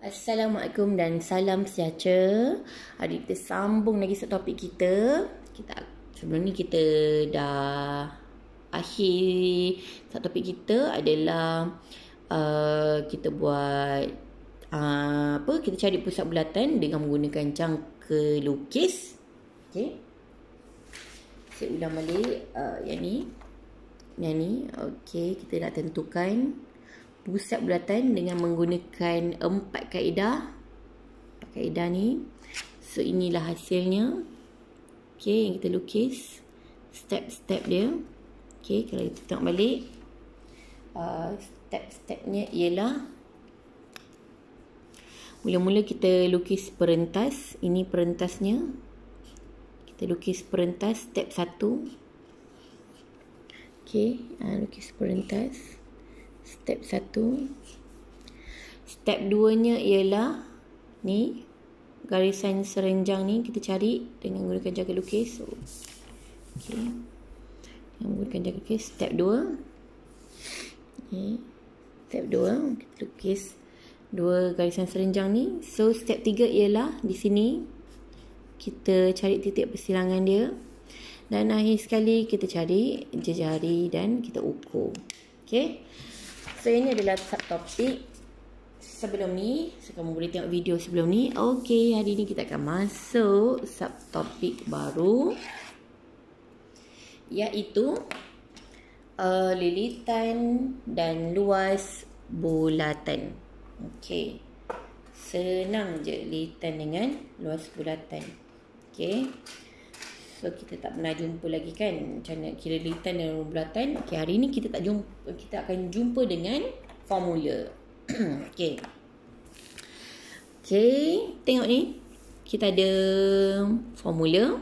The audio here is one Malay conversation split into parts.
Assalamualaikum dan salam sejahtera. Hari kita sambung lagi satu topik kita. Sebelum ni kita dah akhir satu topik kita adalah kita buat kita cari pusat bulatan dengan menggunakan jangka lukis. Okey. Saya ulang balik yang ni. Okey, kita nak tentukan pusat bulatan dengan menggunakan 4 kaedah. 4 kaedah ni. So inilah hasilnya. Okey, yang kita lukis step-step dia. Okey, kalau kita tengok balik, step-stepnya ialah mula-mula kita lukis perentas. Ini perentasnya. Kita lukis perentas step 1. Okey, lukis perentas step 1. Step 2 nya ialah ni, garisan serenjang ni kita cari dengan menggunakan jangka lukis. Okey, dengan menggunakan jangka lukis step 2. Okay. Step 2 kita lukis 2 garisan serenjang ni. So step 3 ialah di sini kita cari titik persilangan dia, dan akhir sekali kita cari jejari dan kita ukur. Okey. So ini adalah subtopik sebelum ni. So kamu boleh tengok video sebelum ni. Okey, hari ni kita akan masuk subtopik baru, iaitu lilitan dan luas bulatan. Okey. Senang je lilitan dengan luas bulatan. Okey. So kita tak pernah jumpa lagi kan macam mana kira lilitan dan bulatan. Okey, hari ni kita akan jumpa dengan formula. Okey. Okey, tengok ni. Kita ada formula.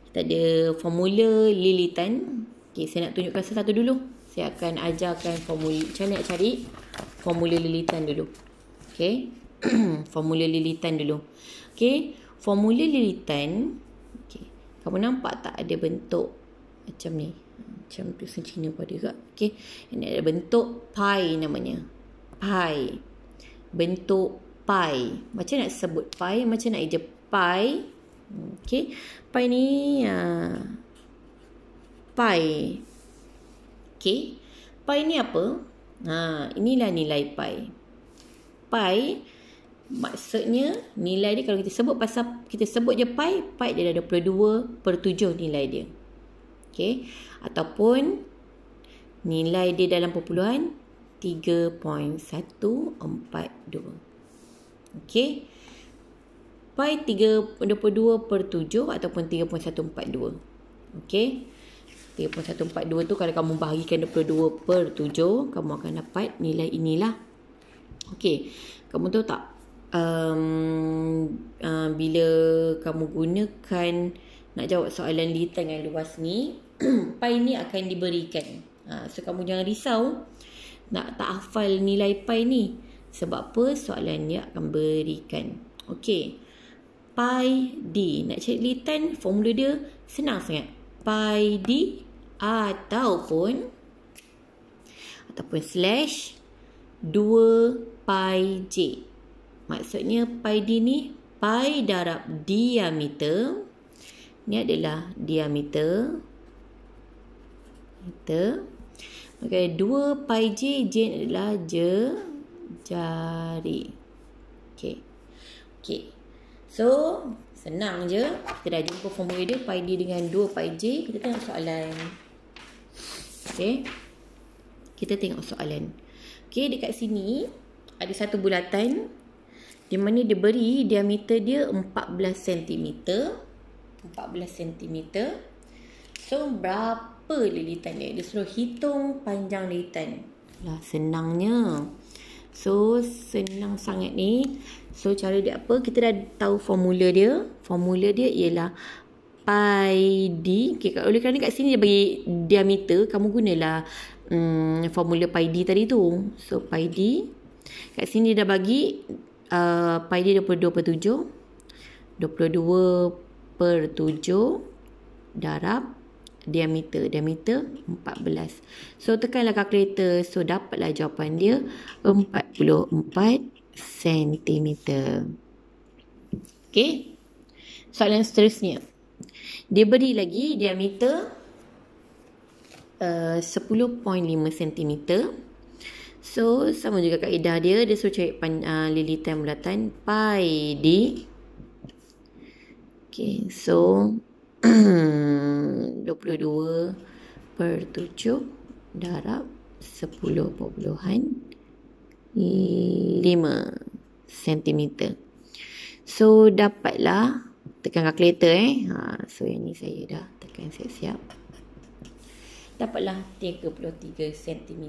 Kita ada formula lilitan. Okey, saya nak tunjukkan satu-satu dulu. Saya akan ajarkan formula macam mana nak cari formula lilitan dulu. Okey. Formula lilitan dulu. Okey, formula lilitan. Kamu nampak tak ada bentuk macam ni? Macam tulisan Cina pada juga. Okey. Ini ada bentuk pi namanya. Pi. Bentuk pi. Macam nak sebut pi? Macam nak eja pi? Okey. Pi ni pi. Okey. Pi ni apa? Inilah nilai pi. Pi maksudnya nilai dia, kalau kita sebut je pi dia dah 22/7 nilai dia. Okey, ataupun nilai dia dalam perpuluhan 3.142. Okey, pi 22/7 ataupun 3.142. Okey, 3.142 tu kalau kamu bahagikan 22/7, kamu akan dapat nilai inilah. Okey, kamu tahu tak, bila kamu gunakan nak jawab soalan lilitan dengan luas ni, pi ni akan diberikan. So kamu jangan risau nak tak hafal nilai pi ni. Sebab apa? Soalan ni akan berikan. Okey, pi d. Nak cari lilitan, formula dia senang sangat. Pi d ataupun slash 2 pi j. Maksudnya pi d ni pi darab diameter. Ni adalah diameter. Maka 2 pi j, j adalah jari. Okey. So senang je. Kita dah jumpa formula dia, pi d dengan 2 pi j. Kita tengok soalan. Okey. Kita tengok soalan. Okey, dekat sini ada satu bulatan di mana dia beri diameter dia 14 cm. 14 cm. So berapa lilitan dia? Dia suruh hitung panjang lilitan. Lah, senangnya. So senang sangat ni. So cara dia apa? Kita dah tahu formula dia. Formula dia ialah pi d. Okay, oleh kerana kat sini dia bagi diameter, kamu gunalah formula pi d tadi tu. So pi d. Kat sini dia dah bagi pi d 22/7. 22/7 darab diameter 14. So tekanlah kalkulator. So dapatlah jawapan dia 44 sentimeter. Okey. Soalan seterusnya. Dia beri lagi diameter 10.5 cm. So, sama juga kaedah dia. Dia suruh cari lilitan bulatan pi d. Okay, so 22/7 darab 10.5 cm. So, dapatlah, tekan kalkulator so, yang ni saya dah tekan siap-siap. Dapatlah 33 cm.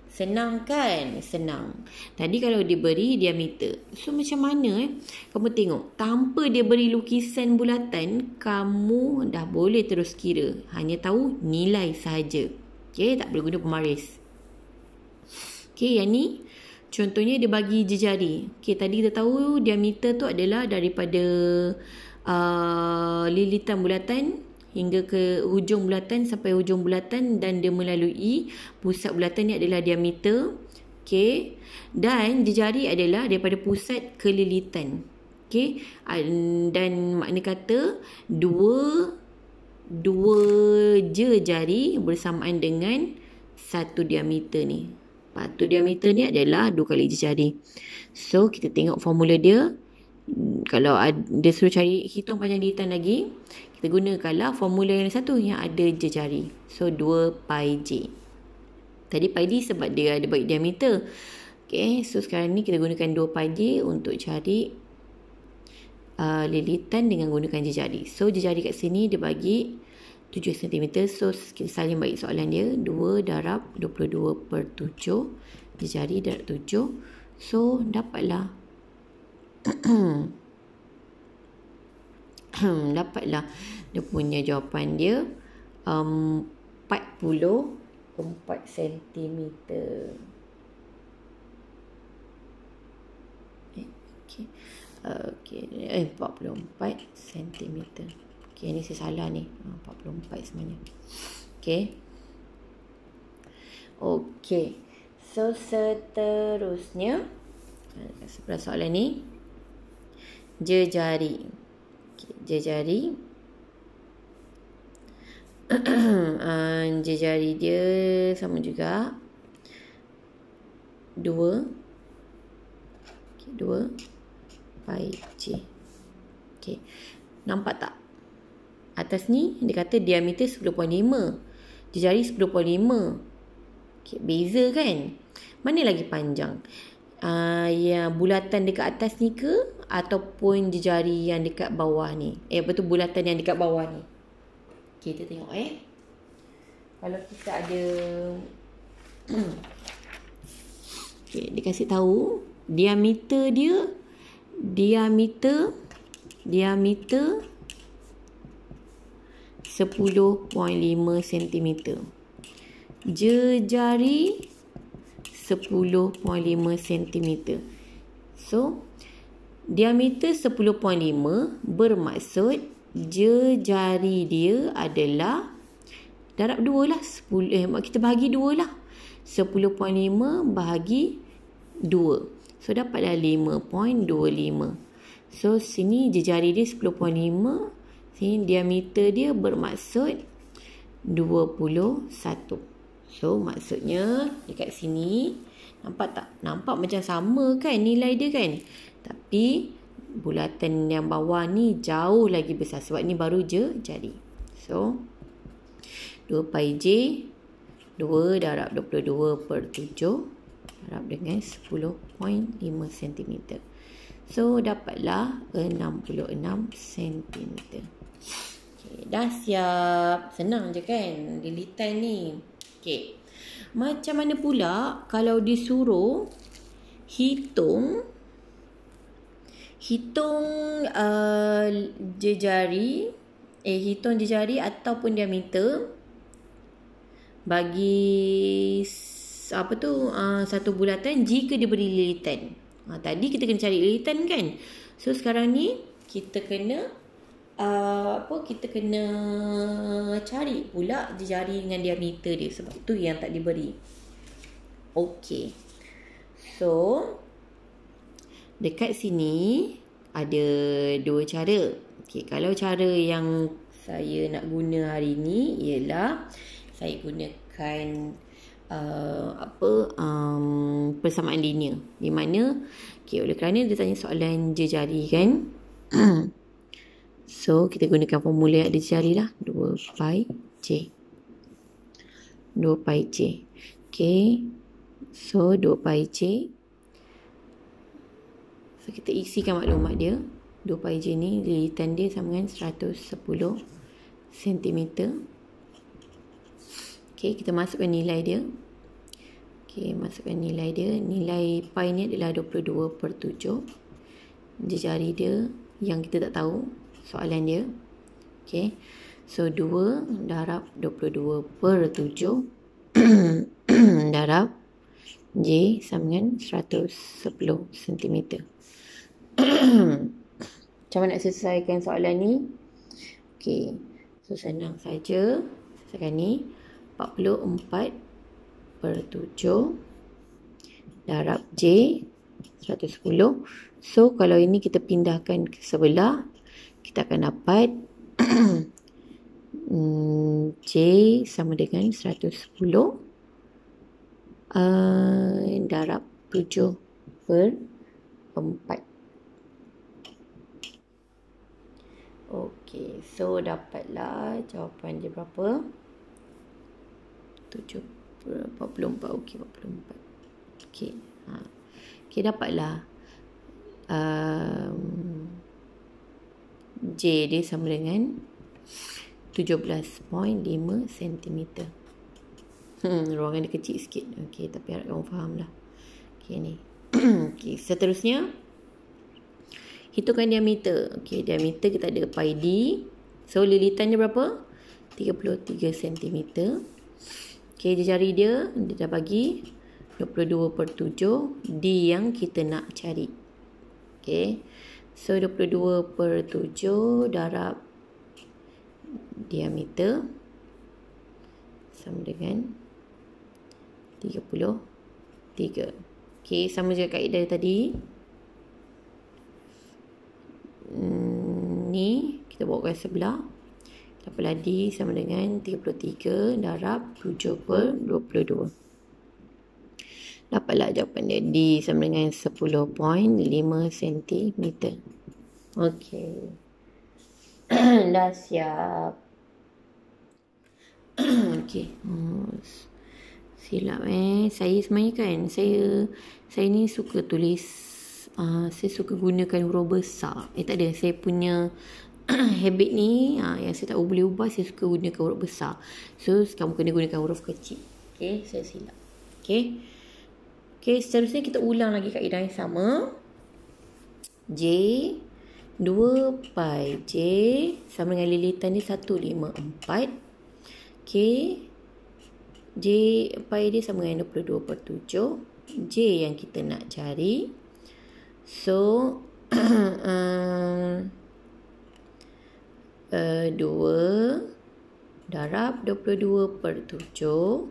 Senang kan? Senang. Tadi kalau dia beri diameter. So macam mana kamu tengok. Tanpa dia beri lukisan bulatan, kamu dah boleh terus kira. Hanya tahu nilai sahaja. Okay, tak boleh guna pemaris. Okay, yang ni contohnya dia bagi jejari. Okay, tadi kita tahu diameter tu adalah daripada lilitan bulatan hingga ke hujung bulatan sampai hujung bulatan, dan dia melalui pusat bulatan ni adalah diameter. Okey. Dan jejari adalah daripada pusat ke lilitan. Okey. Dan makna kata dua jejari bersamaan dengan satu diameter ni. Satu diameter ni adalah 2 kali jejari. So kita tengok formula dia. Kalau dia suruh cari hitung panjang lilitan lagi, kita gunakanlah formula yang satu yang ada jejari. So 2 pi j. Tadi pi d sebab dia ada bagi diameter. Okay, so sekarang ni kita gunakan 2 pi j untuk cari lilitan dengan gunakan jejari. So jejari kat sini dia bagi 7 cm. So kita salin balik soalan dia. 2 darab 22/7. Jejari darab 7. So dapatlah dapatlah dia punya jawapan dia 44 cm. Okey, 44 cm. Okey, ni saya salah ni. 44 sebenarnya. Okey. Okey. So seterusnya sebelah soalan ni jejari. Okay, jejari. Jejari dia sama juga 2 pi j. Okay. Nampak tak? Atas ni dia kata diameter 10.5. Jejari 10.5. Okay, beza kan? Mana lagi panjang? Yang bulatan dekat atas ni ke ataupun jejari yang dekat bawah ni? Betul, bulatan yang dekat bawah ni. Okay, kita tengok kalau kita ada okay, dia kasih tahu diameter dia, diameter 10.5 cm. Jejari 10.5 cm. So diameter 10.5 bermaksud jejari dia adalah darab 2 lah. 10, kita bahagi 2 lah. 10.5 bahagi 2. So dapatlah 5.25. So sini jejari dia 10.5. Sini diameter dia bermaksud 21. So maksudnya dekat sini nampak tak? Nampak macam sama kan nilai dia kan? Tapi bulatan yang bawah ni jauh lagi besar sebab ni baru jejari. So 2 pi j 2 darab 22/7 darab dengan 10.5 cm. So dapatlah 66 cm. Okay, dah siap. Senang je kan lilitan ni. Okay. Macam mana pula kalau disuruh hitung jejari ataupun diameter bagi satu bulatan jika diberi lilitan. Tadi kita kena cari lilitan kan. So sekarang ni kita kena cari pula jejari dengan diameter dia sebab itu yang tak diberi. Okey. So dekat sini ada dua cara. Okay, kalau cara yang saya nak guna hari ni ialah saya gunakan persamaan linear, di mana oleh kerana dia tanya soalan jejari kan. So kita gunakan formula yang ada jejari lah, 2 pi J. Okay, so 2 pi J. So kita isikan maklumat dia. 2 pi J ni lilitan dia sama dengan 110 cm. Okay, kita masukkan nilai dia. Okay, masukkan nilai dia. Nilai pi ni adalah 22/7. Jejari dia yang kita tak tahu soalan dia. Okay, so 2 darab 22/7 darab J sama dengan 110 cm. Macam mana nak selesaikan soalan ni? Okay, so senang saja. Sekarang ni 44/7 darab J 110. So kalau ini kita pindahkan ke sebelah, kita akan dapat J sama dengan 110 darab 7/4. Okey, so dapatlah jawapan dia berapa? 44. Okey, 44. Okey. Okey, dapatlah J dia sama dengan 17.5 cm. Ruangan dia kecil sikit. Okey, tapi harap kamu faham lah. Okey, ni. Okey, seterusnya hitungkan diameter. Okey, diameter kita ada pi d. So lilitannya berapa? 33 cm. Okey, jari dia dah bagi 22/7 D yang kita nak cari. Okey, so 22/7 darab diameter sama dengan 33. Okey, sama je kaedah tadi. Ni kita bawa ke sebelah. Dapatlah D sama dengan 33 darab 7/22. Dapatlah jawapan dia. D sama dengan 10.5 cm. Okey. Dah siap. Okey. Silap saya sebenarnya kan, saya ni suka tulis, saya suka gunakan huruf besar. Tak ada, saya punya habit ni yang saya tak boleh ubah. Saya suka gunakan huruf besar. So kamu kena gunakan huruf kecil. Okey, saya silap. Okey, seterusnya kita ulang lagi kaedah yang sama. J 2 pi J sama dengan lilitan ni 154. Okey, J pi dia sama dengan 22/7. J yang kita nak cari. So 2 darab 22/7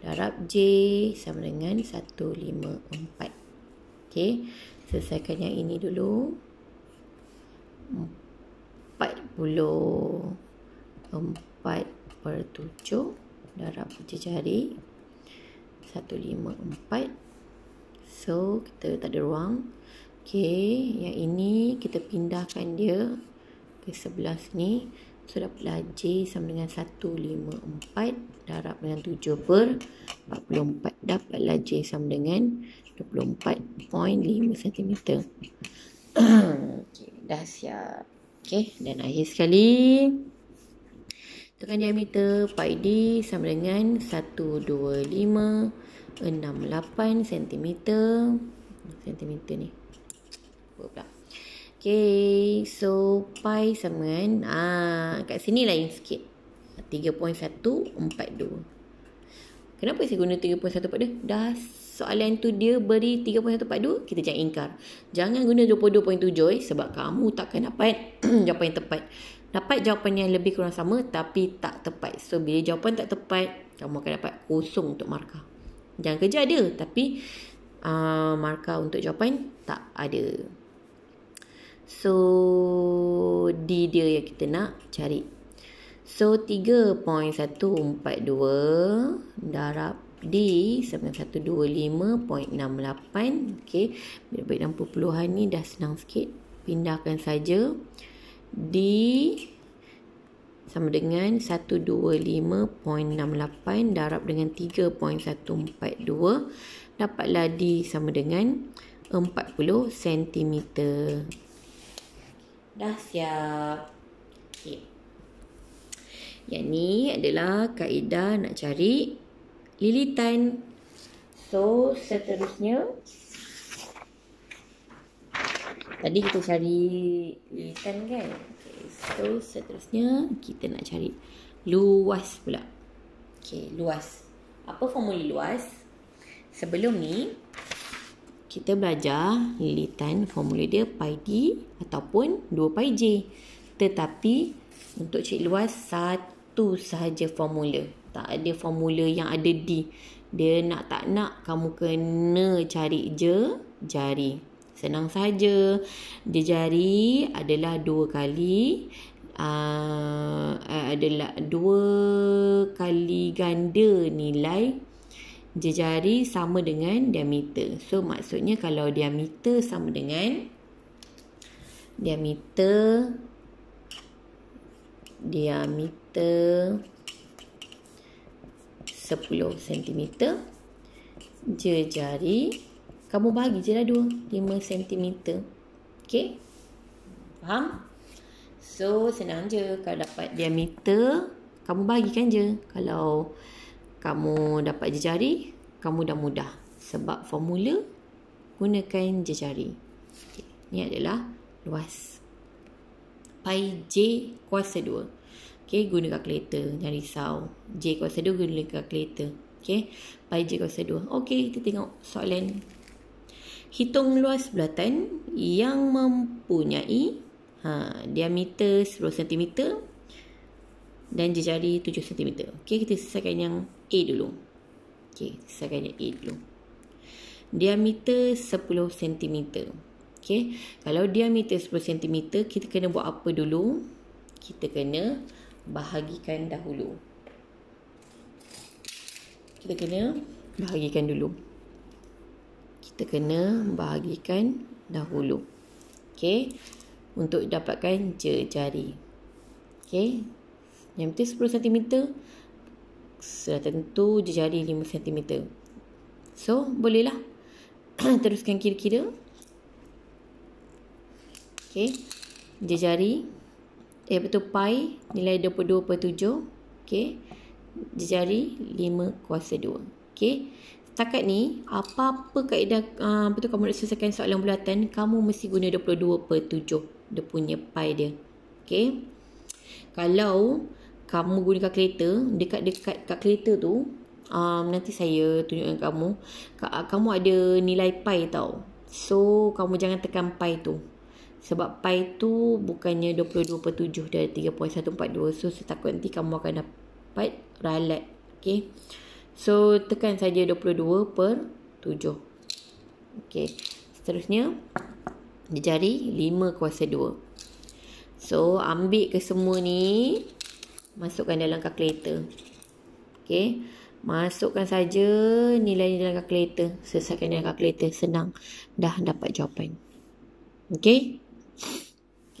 darab J sama dengan 154. Okey, selesaikan yang ini dulu. 44/7 darab jari 154. So kita tak ada ruang. Okey, yang ini kita pindahkan dia ke sebelah sini. So dapatlah J sama dengan 154 darab dengan 7/44. Dapatlah J sama dengan 24.5 cm. Okay, dah siap. Okay, dan akhir sekali, tekan diameter pi D sama dengan 12568 cm. Centimeter ni apa pula? Okay, so pi sama dengan kat sini lain sikit, 3.142. Kenapa saya guna 3.142? Dah soalan tu dia beri 3.142, kita jangan ingkar. Jangan guna 22.7 sebab kamu takkan dapat jawapan yang tepat. Dapat jawapan yang lebih kurang sama tapi tak tepat. So bila jawapan tak tepat, kamu akan dapat kosong untuk markah. Jangan kejar dia, tapi markah untuk jawapan? Tak ada. So D dia yang kita nak cari. So 3.142 darab D sama 125.68. Okey, bila bagi dalam perpuluhan ni dah senang sikit. Pindahkan saja. D sama dengan 125.68 darab dengan 3.142. Dapatlah D sama dengan 40 cm. Dah siap. Okay. Yang ni adalah kaedah nak cari lilitan. So, seterusnya. Tadi kita cari lilitan kan? Okay. So, seterusnya kita nak cari luas pula. Okay, luas. Apa formula luas? Sebelum ni, kita belajar lilitan, formula dia pi d ataupun 2 pi j. Tetapi untuk cik luas satu sahaja formula. Tak ada formula yang ada d. Dia nak tak nak kamu kena cari je jari. Senang saja. Jari adalah 2 kali adalah 2 kali ganda nilai jari sama dengan diameter. So maksudnya kalau diameter sama dengan diameter 10 cm, jari kamu bagi je lah 5 cm. Okay, faham? So senang je. Kalau dapat diameter, kamu bagikan je. Kalau kamu dapat jari, kamu dah mudah. Sebab formula gunakan jari. Okay. Ini adalah luas. Pi j kuasa 2. Okay, guna kalkulator. Jangan risau. J kuasa 2 guna kalkulator. Okay, pi j kuasa 2. Okay, kita tengok soalan. Hitung luas bulatan yang mempunyai diameter 10 cm dan jari 7 cm. Okay, kita selesaikan yang A dulu. Okay, selesaikan yang A dulu. Diameter 10 cm. Okay, kalau diameter 10 cm, kita kena buat apa dulu? Kita kena bahagikan dahulu. Kita kena bahagikan dahulu. Okay, untuk dapatkan jari. Okay, diameter 10 cm, sudah tentu jari 5 cm. So, bolehlah teruskan kira-kira. Okay, jari pi nilai 22/7. Okay, jari 5 kuasa 2. Okay, setakat ni apa-apa kaedah kamu nak selesaikan soalan bulatan, kamu mesti guna 22/7 dia punya pi dia. Okay, kalau kamu guna kalkulator, dekat kalkulator tu, nanti saya tunjukkan kamu. Kamu ada nilai pi tau. So, kamu jangan tekan pi tu. Sebab pi tu bukannya 22/7 dari 3.142. So, saya takut nanti kamu akan dapat ralat. Okay. So, tekan saja 22/7. Okay. Seterusnya, jari 5 kuasa 2. So, ambil ke semua ni, masukkan dalam kalkulator. Okay, masukkan saja nilai dalam kalkulator. Selesaikan dalam kalkulator, senang. Dah dapat jawapan. Okay.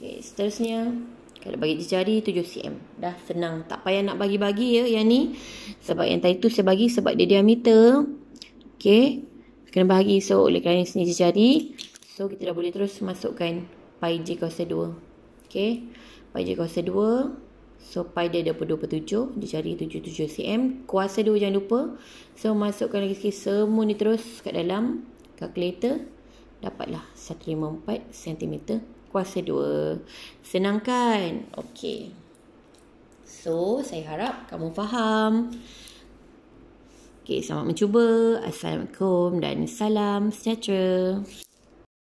Okay, seterusnya, kalau bagi jari 7 cm. Dah senang. Tak payah nak bagi-bagi ya yang ni. Sebab yang tadi tu saya bagi sebab dia diameter. Okay, kena bahagi. So, oleh kerana sini jari, so kita dah boleh terus masukkan pi j kuasa 2. Okay, pi j kuasa 2. So, pi dia 22/7. Jari 77 cm. Kuasa 2 jangan lupa. So, masukkan lagi sikit semua ni terus kat dalam kalkulator. Dapatlah 154 cm kuasa 2. Senang kan? Okay. So, saya harap kamu faham. Okay, selamat mencuba. Assalamualaikum dan salam sejahtera.